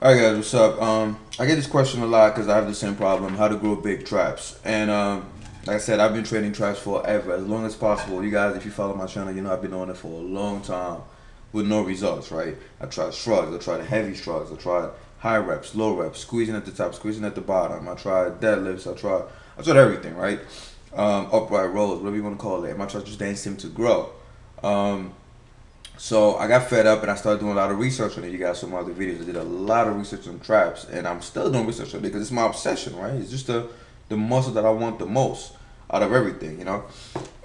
Alright guys, what's up? I get this question a lot because I have the same problem, how to grow big traps. And like I said, I've been training traps forever, as long as possible. You guys, if you follow my channel, you know I've been on it for a long time with no results, right? I tried shrugs, I tried heavy shrugs, I tried high reps, low reps, squeezing at the top, squeezing at the bottom. I tried deadlifts, I tried everything, right? Upright rows, whatever you want to call it. My traps just didn't seem to grow. Um, so I got fed up and I started doing a lot of research on it. You guys saw my other videos. I did a lot of research on traps, and I'm still doing research on it because it's my obsession, right? It's just the muscle that I want the most out of everything, you know.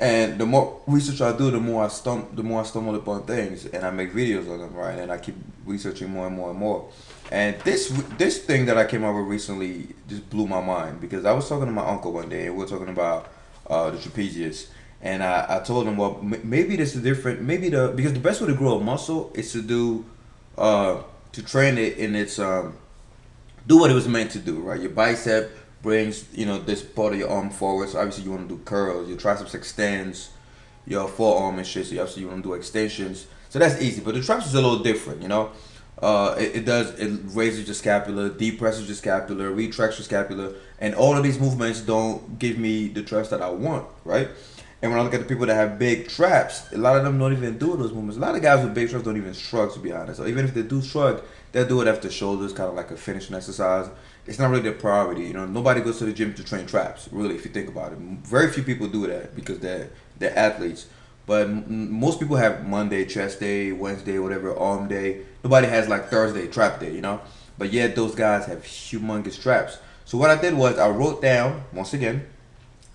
And the more research I do, the more I stumble upon things, and I make videos on them, right? And I keep researching more and more and more. And this thing that I came up with recently just blew my mind because I was talking to my uncle one day, and we were talking about the trapezius. And I told him, well, maybe this is different. Maybe because the best way to grow a muscle is to to train it in its do what it was meant to do, right? Your bicep brings this part of your arm forward, so obviously you want to do curls. Your triceps extends your forearm and shit, so obviously you want to do extensions. So that's easy, but the traps is a little different, you know. It raises your scapula, depresses your scapula, retracts your scapula, and all of these movements don't give me the traps that I want, right? And when I look at the people that have big traps, a lot of them don't even do those movements. A lot of guys with big traps don't even shrug, to be honest. Or even if they do shrug, they'll do it after shoulders, kind of like a finishing exercise. It's not really their priority. You know, nobody goes to the gym to train traps, really, if you think about it. Very few people do that because they're athletes. But most people have Monday, chest day, Wednesday, whatever, arm day. Nobody has like Thursday, trap day, you know? But yet those guys have humongous traps. So what I did was I wrote down, once again,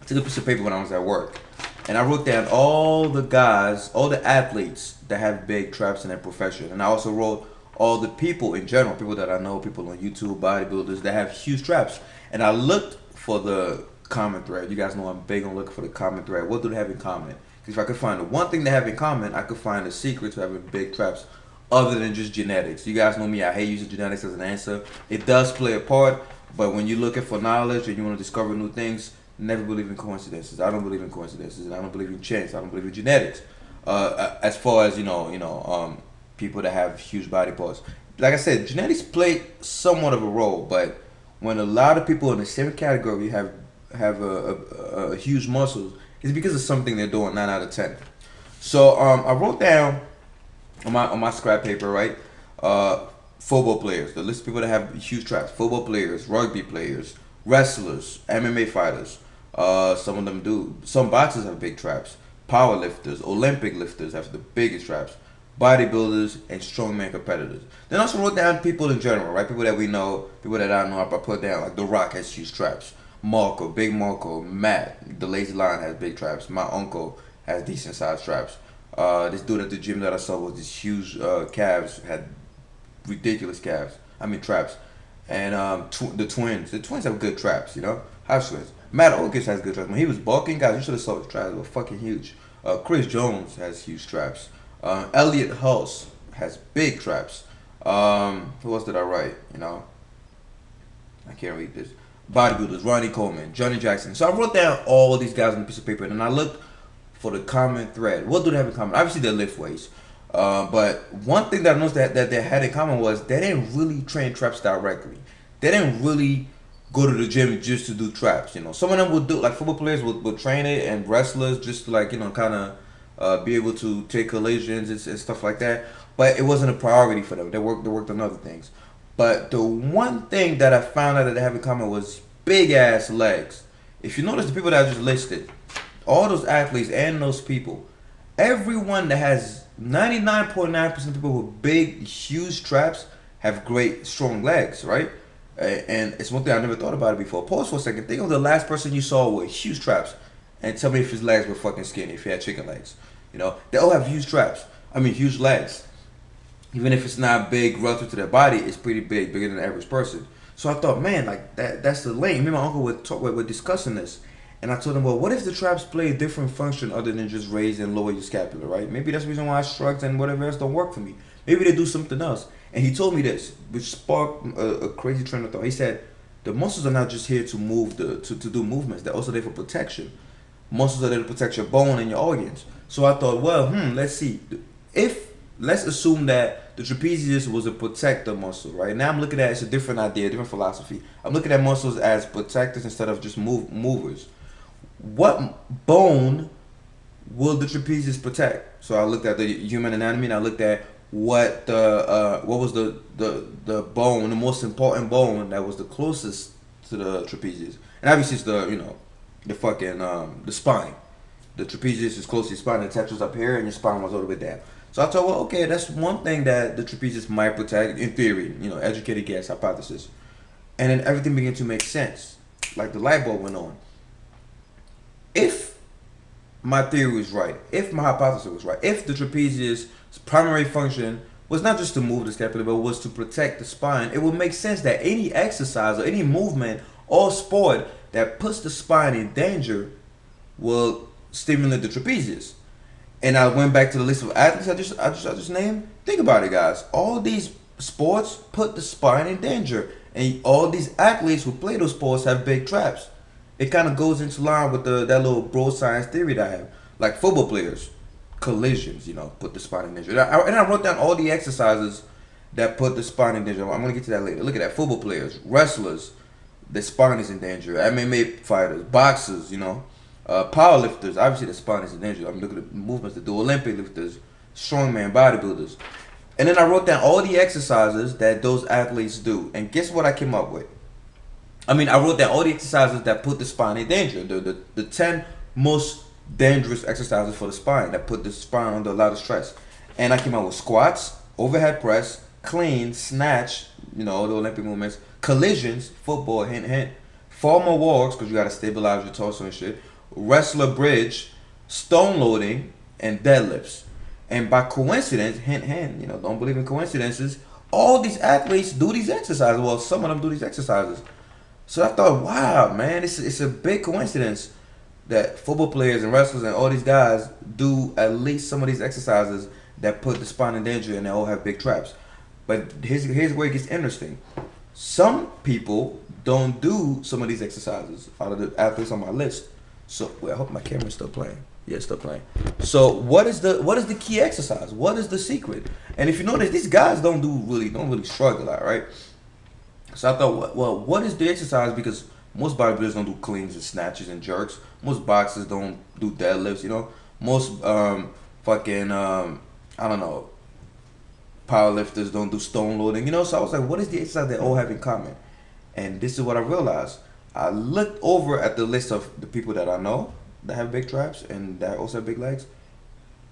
I took a piece of paper when I was at work. And I wrote down all the guys, all the athletes that have big traps in their profession. And I also wrote all the people in general, people that I know, people on YouTube, bodybuilders that have huge traps. And I looked for the common thread. You guys know I'm big on looking for the common thread. What do they have in common? Because if I could find the one thing they have in common, I could find the secret to having big traps other than just genetics. You guys know me, I hate using genetics as an answer. It does play a part, but when you're looking for knowledge and you want to discover new things, never believe in coincidences. I don't believe in coincidences, and I don't believe in chance. I don't believe in genetics. As far as people that have huge body parts, like I said, genetics play somewhat of a role. But when a lot of people in the same category have a huge muscles, it's because of something they're doing. 9 out of 10. So I wrote down on my scrap paper, right? Football players, the list of people that have huge traps. Football players, rugby players, wrestlers, MMA fighters. Some of them do. Some boxers have big traps. Power lifters, Olympic lifters have the biggest traps. Bodybuilders and strongman competitors. Then also wrote down people in general, right? People that we know, people that I know. I put down like The Rock has huge traps. Marco, Big Marco, Matt, the Lazy Lion has big traps. My uncle has decent sized traps. This dude at the gym that I saw with these huge calves had ridiculous calves. I mean traps. And the twins have good traps, you know. Half twins. Matt Oakes has good traps. When he was bulking, guys, you should have saw his traps. They were fucking huge. Chris Jones has huge traps. Elliot Hulse has big traps. Who else did I write? You know, I can't read this. Bodybuilders, Ronnie Coleman, Johnny Jackson. So I wrote down all these guys on a piece of paper, and I looked for the common thread. What do they have in common? Obviously, they lift weights. But one thing that I noticed that they had in common was they didn't really train traps directly. They didn't really go to the gym just to do traps. You know, some of them would do, like football players would train it, and wrestlers just to, like, kind of be able to take collisions and stuff like that. But it wasn't a priority for them. They worked on other things. But the one thing that I found out that they have in common was big ass legs. If you notice the people that I just listed, all those athletes and those people, everyone that has 99.9% of people with big, huge traps have great, strong legs, right? And it's one thing I never thought about it before. Pause for a second. Think of the last person you saw with huge traps, and tell me if his legs were fucking skinny. If he had chicken legs, you know, they all have huge traps. I mean, huge legs. Even if it's not big relative to their body, it's pretty big, bigger than the average person. So I thought, man, like that's the lane. Me and my uncle were discussing this. And I told him, well, what if the traps play a different function other than just raise and lower your scapula, right? Maybe that's the reason why shrugs and whatever else don't work for me. Maybe they do something else. And he told me this, which sparked a crazy train of thought. He said, the muscles are not just here to move, to do movements. They're also there for protection. Muscles are there to protect your bone and your organs. So I thought, well, let's see. Let's assume that that the trapezius was a protector muscle, right? Now I'm looking at it's a different idea, different philosophy. I'm looking at muscles as protectors instead of just movers. What bone will the trapezius protect? So I looked at the human anatomy and I looked at what was the bone, the most important bone that was the closest to the trapezius, and obviously it's the fucking the spine. The trapezius is close to your spine. The tetra's up here, and your spine was all the way down. So I thought, well, okay, that's one thing that the trapezius might protect in theory. Educated guess, hypothesis, and then everything began to make sense. Like the light bulb went on. If my theory was right, if my hypothesis was right, if the trapezius' primary function was not just to move the scapula, but was to protect the spine, it would make sense that any exercise or any movement or sport that puts the spine in danger will stimulate the trapezius. And I went back to the list of athletes I just named. Think about it, guys. All these sports put the spine in danger, and all these athletes who play those sports have big traps. It kind of goes into line with that little bro science theory that I have. Like football players, collisions, put the spine in danger. And I wrote down all the exercises that put the spine in danger. I'm gonna get to that later. Look at that. Football players, wrestlers, the spine is in danger. MMA fighters, boxers, power lifters. Obviously, the spine is in danger. I'm looking at the movements that do. Olympic lifters, strongman, bodybuilders. And then I wrote down all the exercises that those athletes do. And guess what I came up with? I wrote down all the exercises that put the spine in danger. The 10 most dangerous exercises for the spine that put the spine under a lot of stress. And I came out with squats, overhead press, clean, snatch, the Olympic movements, collisions, football, hint, hint, formal walks, because you got to stabilize your torso and shit, wrestler bridge, stone loading, and deadlifts. And by coincidence, hint, hint, don't believe in coincidences, all these athletes do these exercises. Well, some of them do these exercises. So I thought, wow, man, it's a big coincidence that football players and wrestlers and all these guys do at least some of these exercises that put the spine in danger, and they all have big traps. But here's where it gets interesting. Some people don't do some of these exercises out of the athletes on my list. So I hope my camera's still playing. Yeah, it's still playing. So what is the key exercise? What is the secret? And if you notice, these guys don't really struggle a lot, right? So I thought, well, what is the exercise? Because most bodybuilders don't do cleans and snatches and jerks. Most boxers don't do deadlifts. Most I don't know, powerlifters don't do stone loading. So I was like, what is the exercise they all have in common? And this is what I realized. I looked over at the list of the people that I know that have big traps and that also have big legs,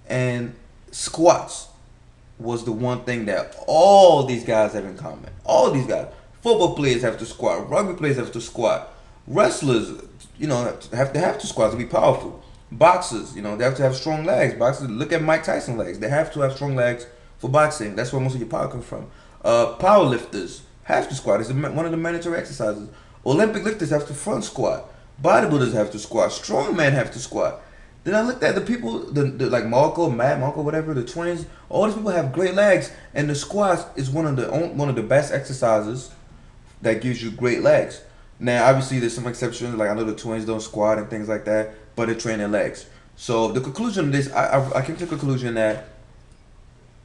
and squats was the one thing that all these guys have in common. All these guys. Football players have to squat. Rugby players have to squat. Wrestlers, have to squat to be powerful. Boxers, they have to have strong legs. Boxers, look at Mike Tyson's legs. They have to have strong legs for boxing. That's where most of your power comes from. Power lifters have to squat. It's one of the mandatory exercises. Olympic lifters have to front squat. Bodybuilders have to squat. Strongmen have to squat. Then I looked at the people, like Matt, whatever, the twins. All these people have great legs, and the squats is one of the best exercises that gives you great legs. Now, obviously, there's some exceptions. Like I know the twins don't squat and things like that, but they train their legs. So the conclusion of this, I came to the conclusion that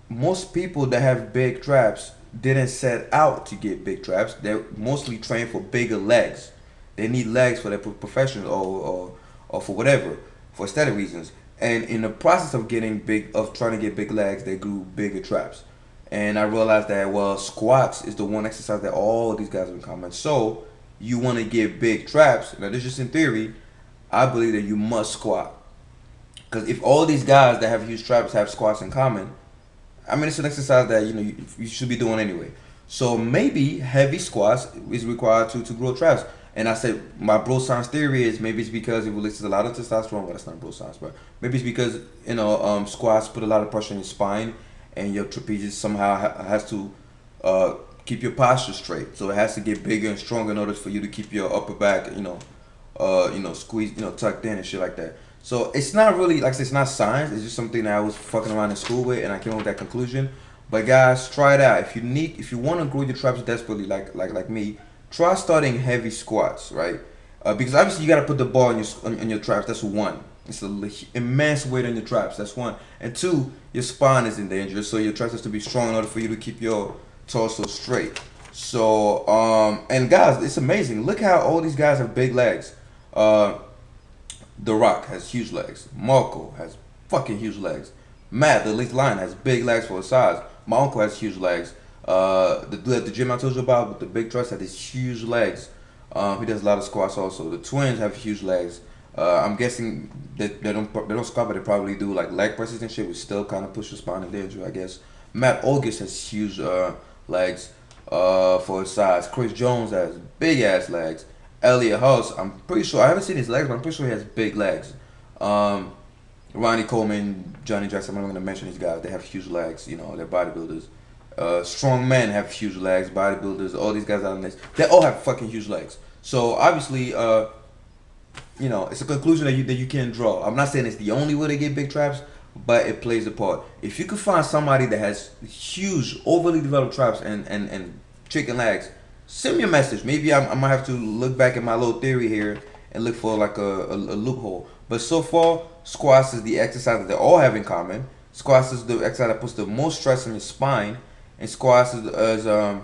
most people that have big traps didn't set out to get big traps. They're mostly trained for bigger legs. They need legs for their profession or for whatever, for aesthetic reasons. And in the process of trying to get big legs, they grew bigger traps. And I realized that, well, squats is the one exercise that all these guys have in common. So you want to get big traps. Now, this is just in theory. I believe that you must squat. Because if all these guys that have huge traps have squats in common, it's an exercise that you should be doing anyway. So maybe heavy squats is required to grow traps. And I said my bro science theory is maybe it's because it releases a lot of testosterone. Well, that's not bro science, but maybe it's because squats put a lot of pressure on your spine, and your trapezius somehow has to keep your posture straight. So it has to get bigger and stronger in order for you to keep your upper back, squeezed, tucked in and shit like that. So it's not really, like I said, it's not science. It's just something that I was fucking around in school with, and I came up with that conclusion. But guys, try it out. If you want to grow your traps desperately, like me, try starting heavy squats, right? Because obviously you gotta put the bar on your traps. That's one. It's an immense weight on your traps. That's one. And two, your spine is in danger, so your traps has to be strong in order for you to keep your torso straight. So, and guys, it's amazing. Look how all these guys have big legs. The Rock has huge legs. Marco has fucking huge legs. Matt, the Elite Lion, has big legs for his size. My uncle has huge legs. The dude at the gym I told you about with the big trucks had these huge legs. He does a lot of squats also. The twins have huge legs. I'm guessing that they don't squat, but they probably do like leg presses and shit, which still kind of push your spine in danger, I guess. Matt August has huge legs for his size. Chris Jones has big ass legs. Elliot House, I'm pretty sure, I haven't seen his legs, but I'm pretty sure he has big legs. Ronnie Coleman, Johnny Jackson, I'm not going to mention these guys. They have huge legs, you know, they're bodybuilders. Strong men have huge legs, bodybuilders, all these guys out on this. They all have fucking huge legs. So obviously, you know, it's a conclusion that you can draw. I'm not saying it's the only way to get big traps, but it plays a part. If you can find somebody that has huge, overly developed traps and chicken legs, send me a message. Maybe I might have to look back at my little theory here and look for like a loophole. But so far, squats is the exercise that they all have in common. Squats is the exercise that puts the most stress on your spine, and squats is the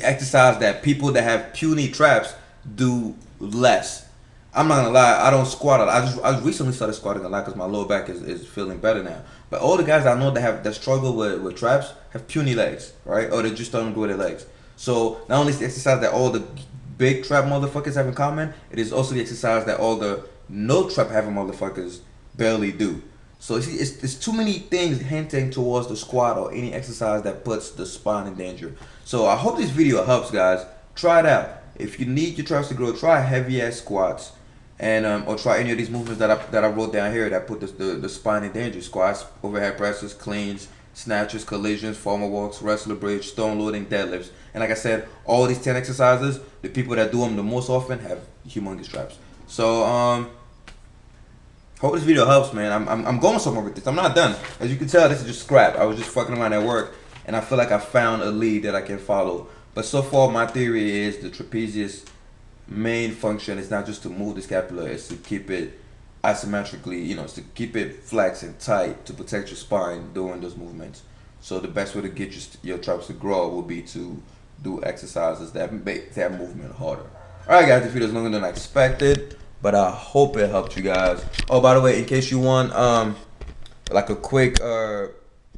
exercise that people that have puny traps do less. I'm not gonna lie, I don't squat a lot. I just recently started squatting a lot because my lower back is feeling better now. But all the guys I know that struggle with traps have puny legs, right? Or they're just starting to grow their legs. So not only is the exercise that all the big trap motherfuckers have in common, it is also the exercise that all the no trap having motherfuckers barely do. So it's too many things hinting towards the squat or any exercise that puts the spine in danger. So I hope this video helps, guys. Try it out. If you need your traps to grow, try heavy ass squats, and or try any of these movements that I wrote down here that put the spine in danger. Squats, overhead presses, cleans, snatches, collisions, formal walks, wrestler bridge, stone loading, deadlifts. And like I said, all these 10 exercises, the people that do them the most often have humongous traps. So hope this video helps, man. I'm going somewhere with this. I'm not done. As you can tell, this is just scrap. I was just fucking around at work, and I feel like I found a lead that I can follow. But so far, my theory is the trapezius main function is not just to move the scapula, it's to keep it isometrically, you know, it's to keep it flexed and tight to protect your spine during those movements. So the best way to get your traps to grow will be to do exercises that make that movement harder. Alright guys, this video is longer than I expected, but I hope it helped you guys. Oh, by the way, in case you want like a quick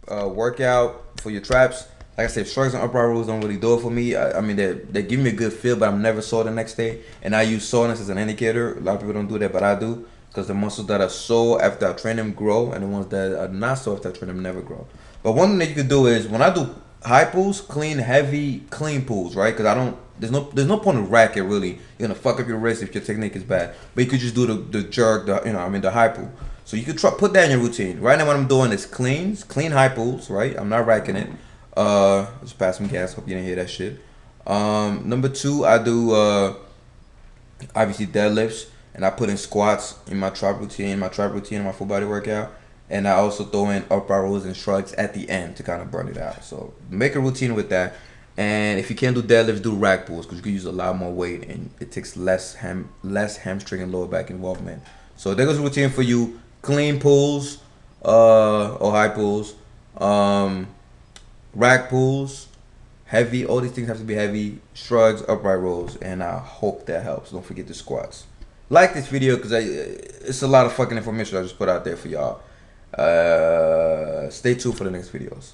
workout for your traps, like I said, shrugs and upright rows don't really do it for me. I mean, they give me a good feel, but I'm never sore the next day. And I use soreness as an indicator. A lot of people don't do that, but I do. Because the muscles that are sore after I train them grow, and the ones that are not sore after I train them never grow. But one thing that you can do is, when I do high pulls, clean, heavy, clean pulls, right? Because there's no point in rack it really. You're gonna fuck up your wrist if your technique is bad. But you could just do the jerk, the high pull. So you could put that in your routine. Right now what I'm doing is clean high pulls, right? I'm not racking it. Just pass some gas. Hope you didn't hear that shit. Number two, I do obviously deadlifts, and I put in squats in my trap routine, my full body workout, and I also throw in upright rows and shrugs at the end to kind of burn it out. So make a routine with that. And if you can't do deadlifts, do rack pulls, because you can use a lot more weight and it takes less hamstring and lower back involvement. So there goes a routine for you: clean pulls or high pulls. Rack pulls, heavy, all these things have to be heavy, shrugs, upright rows, and I hope that helps. Don't forget the squats. Like this video, because it's a lot of fucking information I just put out there for y'all. Stay tuned for the next videos.